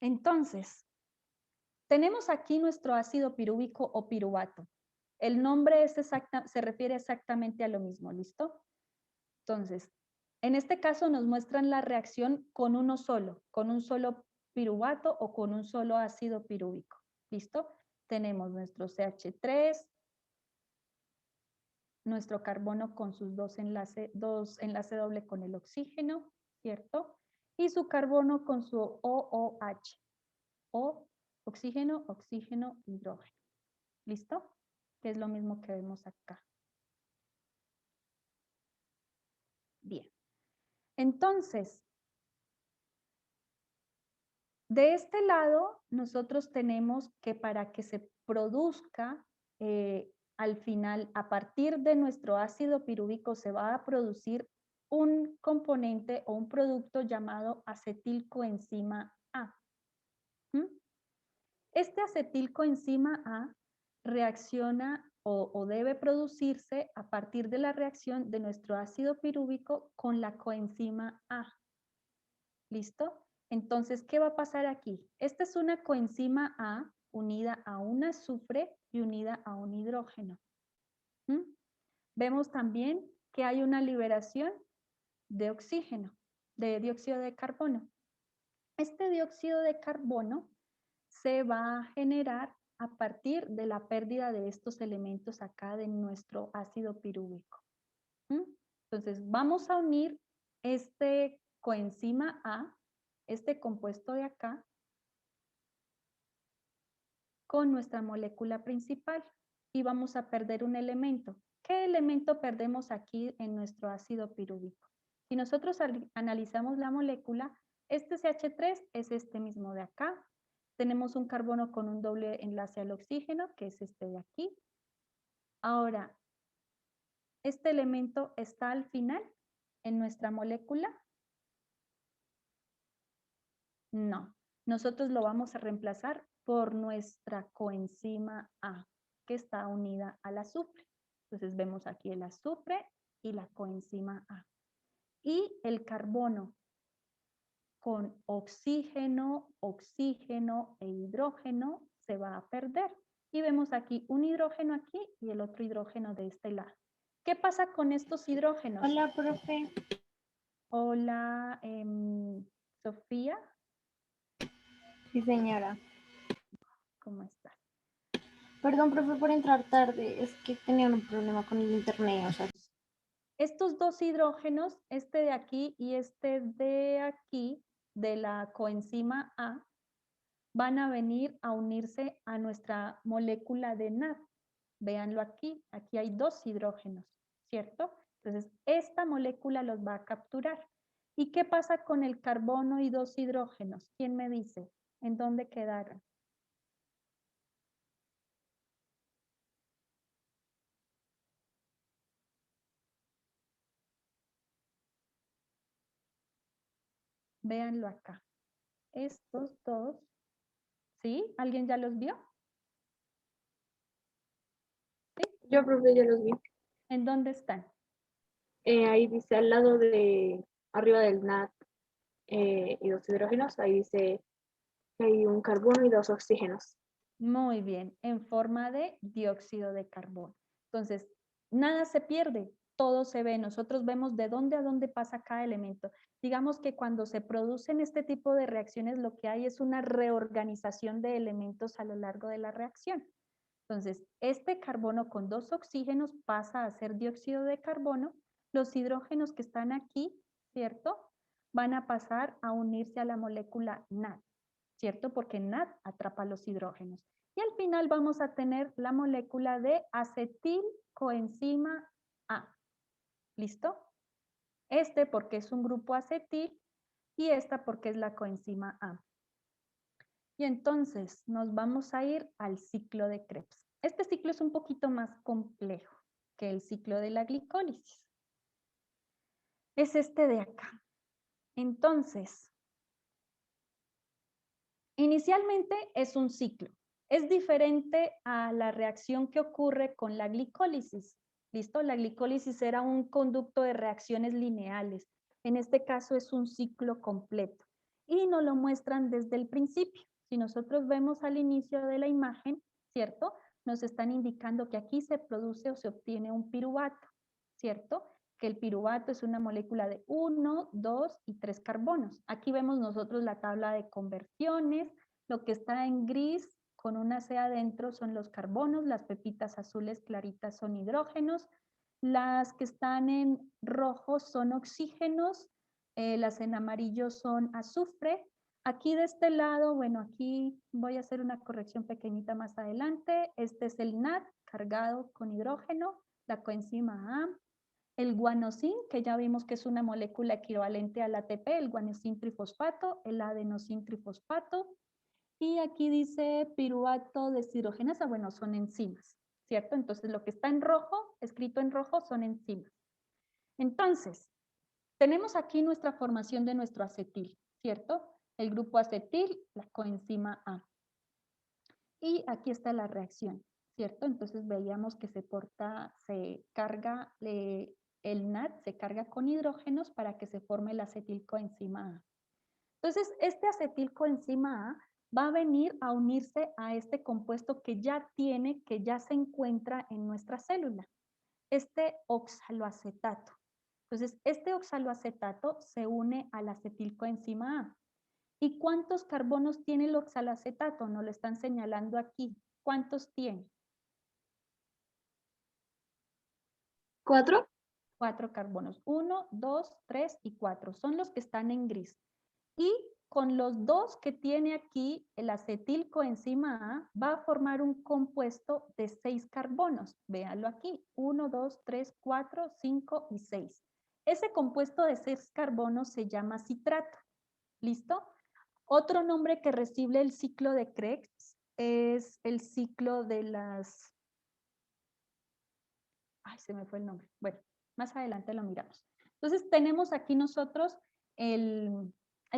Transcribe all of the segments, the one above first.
Entonces, tenemos aquí nuestro ácido pirúvico o piruvato. El nombre es se refiere exactamente a lo mismo, ¿listo? Entonces, en este caso nos muestran la reacción con un solo piruvato o con un solo ácido pirúvico, ¿listo? Tenemos nuestro CH3, nuestro carbono con sus dos enlace doble con el oxígeno, ¿cierto? Y su carbono con su OOH, o oxígeno, oxígeno, hidrógeno. ¿Listo? Que es lo mismo que vemos acá. Bien. Entonces, de este lado, nosotros tenemos que para que se produzca, al final, a partir de nuestro ácido pirúvico, se va a producir un componente o un producto llamado acetilcoenzima A. ¿Mm? Este acetilcoenzima A reacciona o debe producirse a partir de la reacción de nuestro ácido pirúvico con la coenzima A. ¿Listo? Entonces, ¿qué va a pasar aquí? Esta es una coenzima A unida a un azufre y unida a un hidrógeno. ¿Mm? Vemos también que hay una liberación de oxígeno, de dióxido de carbono. Este dióxido de carbono se va a generar a partir de la pérdida de estos elementos acá de nuestro ácido pirúvico. ¿Mm? Entonces, vamos a unir este coenzima A, este compuesto de acá, con nuestra molécula principal y vamos a perder un elemento. ¿Qué elemento perdemos aquí en nuestro ácido pirúvico? Si nosotros analizamos la molécula, este CH3 es este mismo de acá. Tenemos un carbono con un doble enlace al oxígeno, que es este de aquí. Ahora, ¿este elemento está al final en nuestra molécula? No. Nosotros lo vamos a reemplazar por nuestra coenzima A, que está unida al azufre. Entonces vemos aquí el azufre y la coenzima A. Y el carbono con oxígeno, oxígeno e hidrógeno se va a perder. Y vemos aquí un hidrógeno aquí y el otro hidrógeno de este lado. ¿Qué pasa con estos hidrógenos? Hola, profe. Hola, Sofía. Sí, señora. ¿Cómo estás? Perdón, profe, por entrar tarde. Es que tenían un problema con el internet. O sea, Estos dos hidrógenos, este de aquí y este de aquí, de la coenzima A, van a venir a unirse a nuestra molécula de NAD. Véanlo aquí, aquí hay dos hidrógenos, ¿cierto? Entonces, esta molécula los va a capturar. ¿Y qué pasa con el carbono y dos hidrógenos? ¿Quién me dice? ¿En dónde quedaron? Véanlo acá. Estos dos, ¿sí? ¿Alguien ya los vio? ¿Sí? yo, profe, ya los vi. ¿En dónde están? Ahí dice al lado de arriba del NAT y dos hidrógenos, ahí dice que hay un carbono y dos oxígenos. Muy bien, en forma de dióxido de carbono. Entonces, nada se pierde, todo se ve. Nosotros vemos de dónde a dónde pasa cada elemento. Digamos que cuando se producen este tipo de reacciones, lo que hay es una reorganización de elementos a lo largo de la reacción. Entonces, este carbono con dos oxígenos pasa a ser dióxido de carbono. Los hidrógenos que están aquí, ¿cierto? Van a pasar a unirse a la molécula NAD. ¿Cierto? Porque NAD atrapa los hidrógenos. Y al final vamos a tener la molécula de acetilcoenzima A. ¿Listo? Este porque es un grupo acetil y esta porque es la coenzima A. Y entonces nos vamos a ir al ciclo de Krebs. Este ciclo es un poquito más complejo que el ciclo de la glicólisis. Es este de acá. Entonces, inicialmente es un ciclo. Es diferente a la reacción que ocurre con la glicólisis. ¿Listo? La glicólisis era un conducto de reacciones lineales. En este caso es un ciclo completo. y nos lo muestran desde el principio. Si nosotros vemos al inicio de la imagen, ¿cierto? Nos están indicando que aquí se produce o se obtiene un piruvato, ¿cierto? Que el piruvato es una molécula de 1, 2 y 3 carbonos. Aquí vemos nosotros la tabla de conversiones. Lo que está en gris con una C adentro son los carbonos, las pepitas azules claritas son hidrógenos, las que están en rojo son oxígenos, las en amarillo son azufre. Aquí de este lado, bueno, aquí voy a hacer una corrección pequeñita más adelante. Este es el NAD cargado con hidrógeno, la coenzima A. El guanosin, que ya vimos que es una molécula equivalente al ATP, el guanosin trifosfato, el adenosin trifosfato. Y aquí dice piruvato deshidrogenasa, bueno, son enzimas, ¿cierto? Entonces lo que está en rojo, escrito en rojo, son enzimas. Entonces, tenemos aquí nuestra formación de nuestro acetil, ¿cierto? El grupo acetil, la coenzima A. Y aquí está la reacción, ¿cierto? Entonces veíamos que se carga el NAD, se carga con hidrógenos para que se forme la acetilcoenzima A. Entonces, este acetilcoenzima A va a venir a unirse a este compuesto que ya se encuentra en nuestra célula, este oxaloacetato. Entonces, este oxaloacetato se une al acetilcoenzima A. ¿Y cuántos carbonos tiene el oxaloacetato? Nos lo están señalando aquí. ¿Cuántos tiene? 4. 4 carbonos. 1, 2, 3 y 4. Son los que están en gris. Y con los 2 que tiene aquí, el acetilcoenzima A va a formar un compuesto de 6 carbonos. Véanlo aquí. 1, 2, 3, 4, 5 y 6. Ese compuesto de 6 carbonos se llama citrato. ¿Listo? Otro nombre que recibe el ciclo de Krebs es el ciclo de las... Ay, se me fue el nombre. Bueno, más adelante lo miramos. Entonces tenemos aquí nosotros el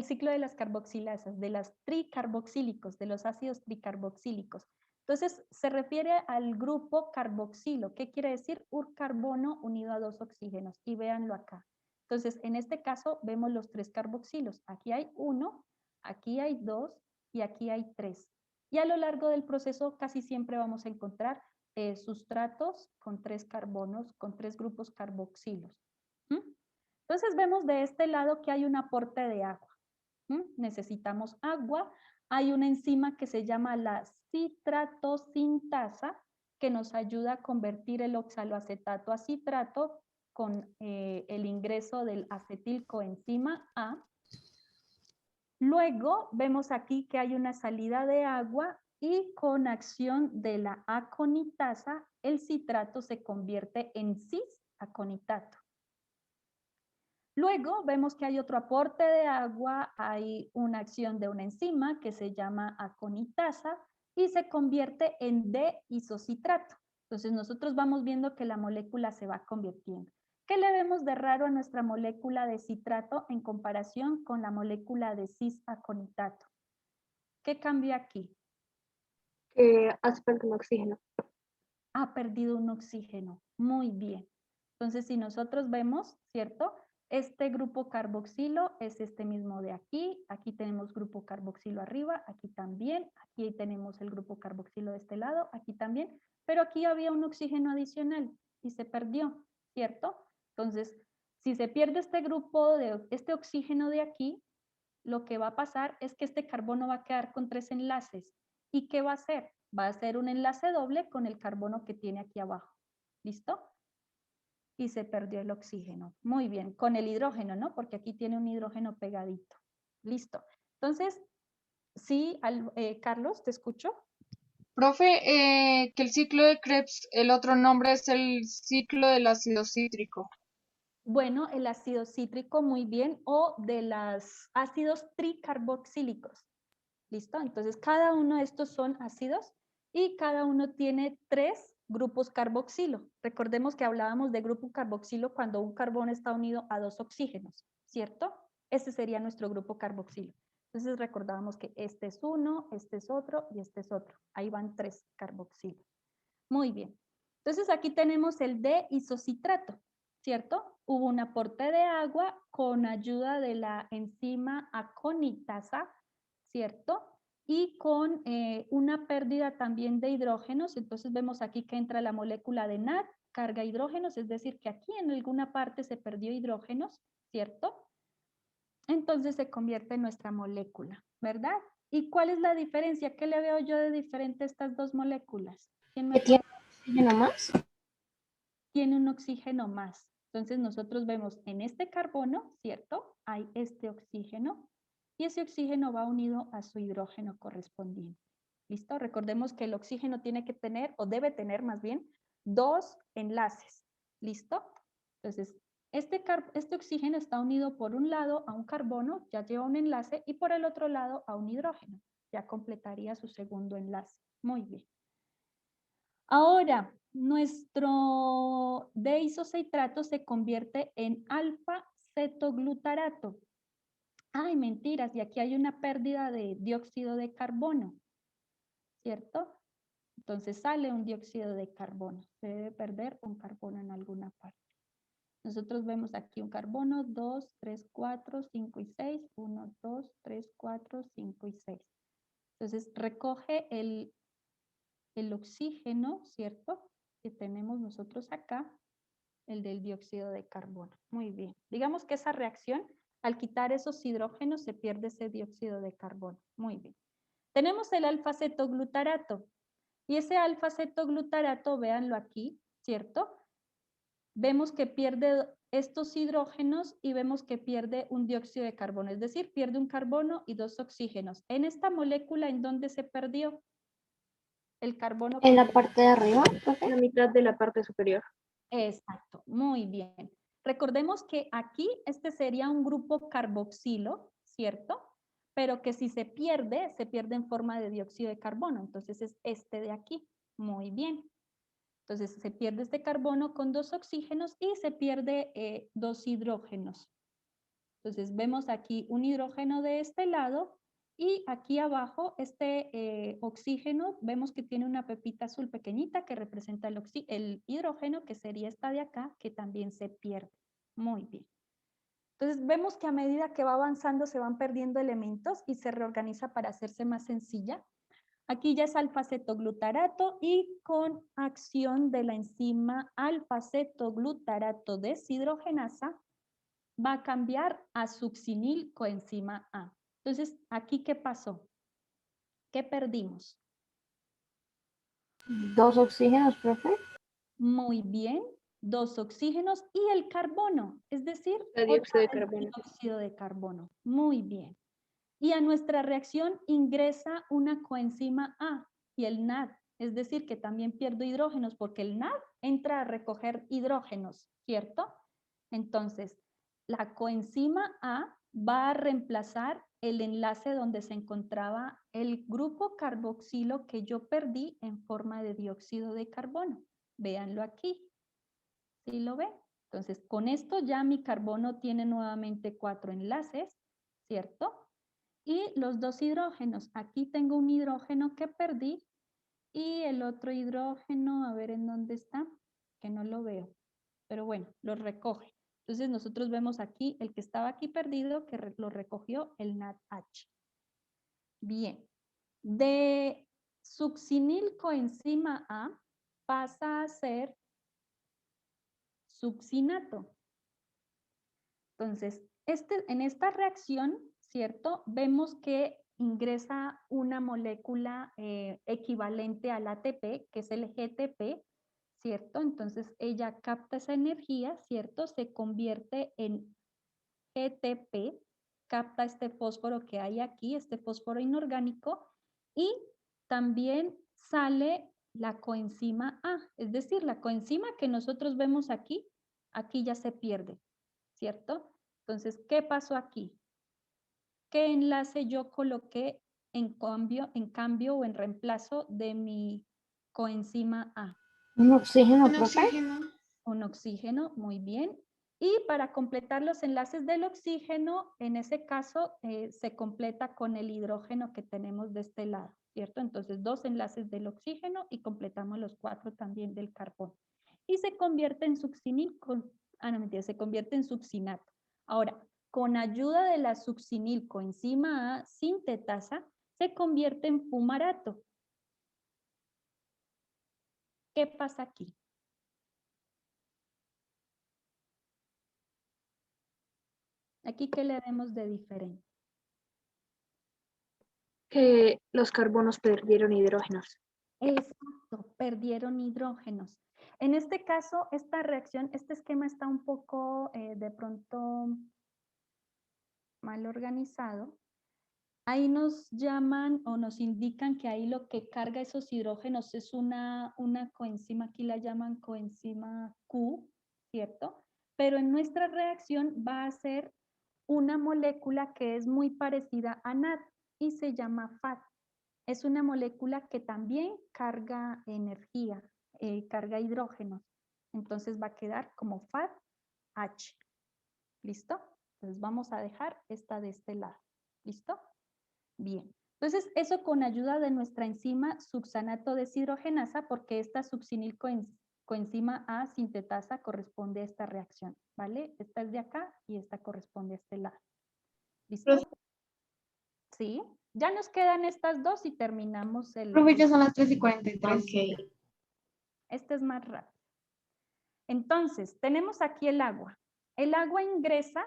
ciclo de las carboxilasas, de las tricarboxílicos, de los ácidos tricarboxílicos. Entonces se refiere al grupo carboxilo. ¿Qué quiere decir? Un carbono unido a 2 oxígenos. Y véanlo acá. Entonces en este caso vemos los 3 carboxilos. Aquí hay 1, aquí hay 2 y aquí hay 3. Y a lo largo del proceso casi siempre vamos a encontrar sustratos con 3 carbonos, con 3 grupos carboxilos. ¿Mm? Entonces vemos de este lado que hay un aporte de agua. Necesitamos agua. Hay una enzima que se llama la citratosintasa que nos ayuda a convertir el oxaloacetato a citrato con el ingreso del acetilcoenzima A. Luego vemos aquí que hay una salida de agua y con acción de la aconitasa, el citrato se convierte en cis-aconitato. Luego vemos que hay otro aporte de agua, hay una acción de una enzima que se llama aconitasa y se convierte en D-isocitrato. Entonces nosotros vamos viendo que la molécula se va convirtiendo. ¿Qué le vemos de raro a nuestra molécula de citrato en comparación con la molécula de cis-aconitato? ¿Qué cambia aquí? Que hace falta un oxígeno. Ha perdido un oxígeno. Muy bien. Entonces, si nosotros vemos, ¿cierto? Este grupo carboxilo es este mismo de aquí. Aquí tenemos grupo carboxilo arriba, aquí también. Aquí tenemos el grupo carboxilo de este lado, aquí también. Pero aquí había un oxígeno adicional y se perdió, ¿cierto? Entonces, si se pierde este grupo de este oxígeno de aquí, lo que va a pasar es que este carbono va a quedar con 3 enlaces. ¿Y qué va a hacer? Va a hacer un enlace doble con el carbono que tiene aquí abajo. ¿Listo? Y se perdió el oxígeno. Muy bien, con el hidrógeno, ¿no? Porque aquí tiene un hidrógeno pegadito. Listo. Entonces, sí, Carlos, ¿te escucho? Profe, que el ciclo de Krebs, el otro nombre es el ciclo del ácido cítrico. Bueno, el ácido cítrico, muy bien, o de los ácidos tricarboxílicos. ¿Listo? Entonces, cada uno de estos son ácidos y cada uno tiene 3 grupos carboxilo. Recordemos que hablábamos de grupo carboxilo cuando un carbono está unido a 2 oxígenos, ¿cierto? Ese sería nuestro grupo carboxilo. Entonces, recordábamos que este es uno, este es otro y este es otro. Ahí van 3 carboxilos. Muy bien. Entonces, aquí tenemos el D-isocitrato, ¿cierto? hubo un aporte de agua con ayuda de la enzima aconitasa, ¿cierto? Y con una pérdida también de hidrógenos. Entonces vemos aquí que entra la molécula de NAD, carga hidrógenos, es decir, que aquí en alguna parte se perdió hidrógenos, ¿cierto? Entonces se convierte en nuestra molécula, ¿verdad? ¿Y cuál es la diferencia? ¿Qué le veo yo de diferente a estas dos moléculas? ¿Quién me ¿Tiene oxígeno más? Tiene un oxígeno más? Entonces nosotros vemos en este carbono, ¿cierto? Hay este oxígeno y ese oxígeno va unido a su hidrógeno correspondiente. ¿Listo? Recordemos que el oxígeno tiene que tener, o debe tener más bien, dos enlaces. ¿Listo? Entonces, este oxígeno está unido por un lado a un carbono, ya lleva un enlace, y por el otro lado a un hidrógeno. Ya completaría su segundo enlace. Muy bien. Ahora, nuestro deisocitrato se convierte en alfa-cetoglutarato. Ay, mentiras, y aquí hay una pérdida de dióxido de carbono, ¿cierto? Entonces sale un dióxido de carbono. Se debe perder un carbono en alguna parte. Nosotros vemos aquí un carbono, 2, 3, 4, 5 y 6. 1, 2, 3, 4, 5 y 6. Entonces recoge el oxígeno, ¿cierto? Que tenemos nosotros acá, el del dióxido de carbono. Muy bien. Digamos que esa reacción, al quitar esos hidrógenos, se pierde ese dióxido de carbono. Muy bien. Tenemos el alfa-cetoglutarato. Y ese alfa-cetoglutarato, véanlo aquí, ¿cierto? Vemos que pierde estos hidrógenos y vemos que pierde un dióxido de carbono, es decir, pierde un carbono y dos oxígenos. En esta molécula, ¿en dónde se perdió el carbono? En la parte de arriba, profe. En la mitad de la parte superior. Exacto, muy bien. Recordemos que aquí este sería un grupo carboxilo, ¿cierto? Pero que si se pierde en forma de dióxido de carbono. Entonces es este de aquí. Muy bien. Entonces se pierde este carbono con dos oxígenos y se pierde dos hidrógenos. Entonces vemos aquí un hidrógeno de este lado y aquí abajo este oxígeno vemos que tiene una pepita azul pequeñita que representa el hidrógeno, que sería esta de acá, que también se pierde. Muy bien. Entonces vemos que a medida que va avanzando se van perdiendo elementos y se reorganiza para hacerse más sencilla. Aquí ya es alfa-cetoglutarato y con acción de la enzima alfa-cetoglutarato deshidrogenasa va a cambiar a succinil coenzima A. Entonces, ¿aquí qué pasó? ¿Qué perdimos? 2 oxígenos, profe. Muy bien, dos oxígenos y el carbono, es decir, El otra dióxido de vez carbono. dióxido de carbono. Muy bien. Y a nuestra reacción ingresa una coenzima A y el NAD, es decir, que también pierdo hidrógenos porque el NAD entra a recoger hidrógenos, ¿cierto? Entonces, la coenzima A va a reemplazar el enlace donde se encontraba el grupo carboxilo que yo perdí en forma de dióxido de carbono. Véanlo aquí. ¿Sí lo ve? Entonces, con esto ya mi carbono tiene nuevamente 4 enlaces, ¿cierto? Y los dos hidrógenos. Aquí tengo un hidrógeno que perdí y el otro hidrógeno, a ver en dónde está, que no lo veo. Pero bueno, lo recoge. Entonces nosotros vemos aquí el que estaba aquí perdido, que lo recogió el NADH. Bien. De succinil coenzima A pasa a ser succinato. Entonces, en esta reacción, ¿cierto? Vemos que ingresa una molécula equivalente al ATP, que es el GTP, ¿cierto? Entonces, ella capta esa energía, ¿cierto? Se convierte en GTP, capta este fósforo que hay aquí, este fósforo inorgánico, y también sale la coenzima A, es decir, la coenzima que nosotros vemos aquí, aquí ya se pierde, ¿cierto? Entonces, ¿qué pasó aquí? ¿Qué enlace yo coloqué en cambio o en reemplazo de mi coenzima A? Un oxígeno, Un profe. oxígeno. Un oxígeno, muy bien. Y para completar los enlaces del oxígeno, en ese caso se completa con el hidrógeno que tenemos de este lado, ¿cierto? Entonces, dos enlaces del oxígeno y completamos los 4 también del carbono. Y se convierte en succinil no mentira, se convierte en succinato. Ahora, con ayuda de la succinilcoenzima A sintetasa, se convierte en fumarato. ¿Qué pasa aquí? Aquí, ¿qué le vemos de diferente? Que los carbonos perdieron hidrógenos. Exacto, perdieron hidrógenos. En este caso, esta reacción, este esquema está un poco de pronto mal organizado. Ahí nos llaman o nos indican que ahí lo que carga esos hidrógenos es una coenzima, aquí la llaman coenzima Q, ¿cierto? Pero en nuestra reacción va a ser una molécula que es muy parecida a NAD y se llama FAT. Es una molécula que también carga energía, carga hidrógenos. Entonces va a quedar como FAT-H. ¿Listo? Entonces vamos a dejar esta de este lado. ¿Listo? Bien. Entonces eso con ayuda de nuestra enzima succanato deshidrogenasa, porque esta succinilcoenzima A sintetasa corresponde a esta reacción. ¿Vale? Esta es de acá y esta corresponde a este lado. ¿Listo? Sí. Ya nos quedan estas dos y terminamos el... Profe, ya son las 3:43. Ok. Este es más rápido. Entonces, tenemos aquí el agua. El agua ingresa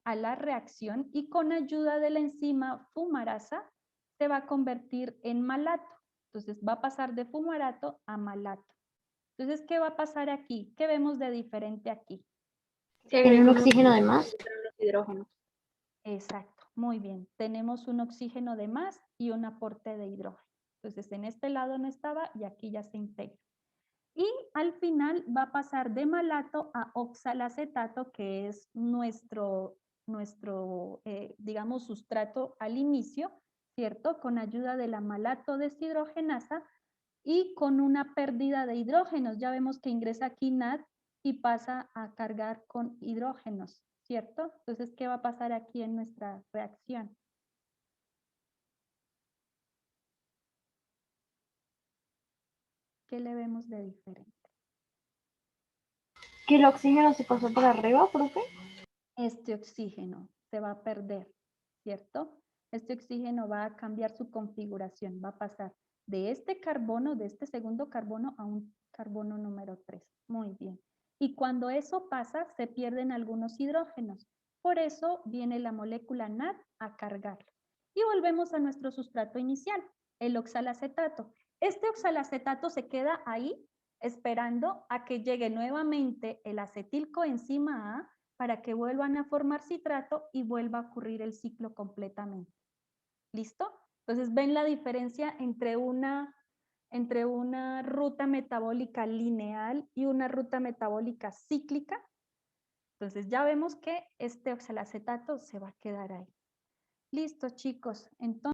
a la reacción y con ayuda de la enzima fumarasa se va a convertir en malato. Entonces, va a pasar de fumarato a malato. Entonces, ¿qué va a pasar aquí? ¿Qué vemos de diferente aquí? Se ¿Tiene un agregó oxígeno de más? los hidrógenos. Exacto, muy bien. Tenemos un oxígeno de más y un aporte de hidrógeno. Entonces, en este lado no estaba y aquí ya se integra. Y al final va a pasar de malato a oxalacetato, que es nuestro digamos, sustrato al inicio, ¿cierto? Con ayuda de la malato deshidrogenasa y con una pérdida de hidrógenos. Ya vemos que ingresa aquí NAD y pasa a cargar con hidrógenos, ¿cierto? Entonces, ¿qué va a pasar aquí en nuestra reacción? ¿Qué le vemos de diferente? ¿Que el oxígeno se pasó por arriba, profe? Este oxígeno se va a perder, ¿cierto? Este oxígeno va a cambiar su configuración, va a pasar de este carbono, de este segundo carbono a un carbono número 3. Muy bien. Y cuando eso pasa, se pierden algunos hidrógenos. Por eso viene la molécula NAD a cargarlo. Y volvemos a nuestro sustrato inicial, el oxalacetato. Este oxalacetato se queda ahí esperando a que llegue nuevamente el acetilcoenzima A para que vuelvan a formar citrato y vuelva a ocurrir el ciclo completamente. ¿Listo? Entonces, ¿ven la diferencia entre una ruta metabólica lineal y una ruta metabólica cíclica? Entonces, ya vemos que este oxalacetato se va a quedar ahí. Listo, chicos. Entonces,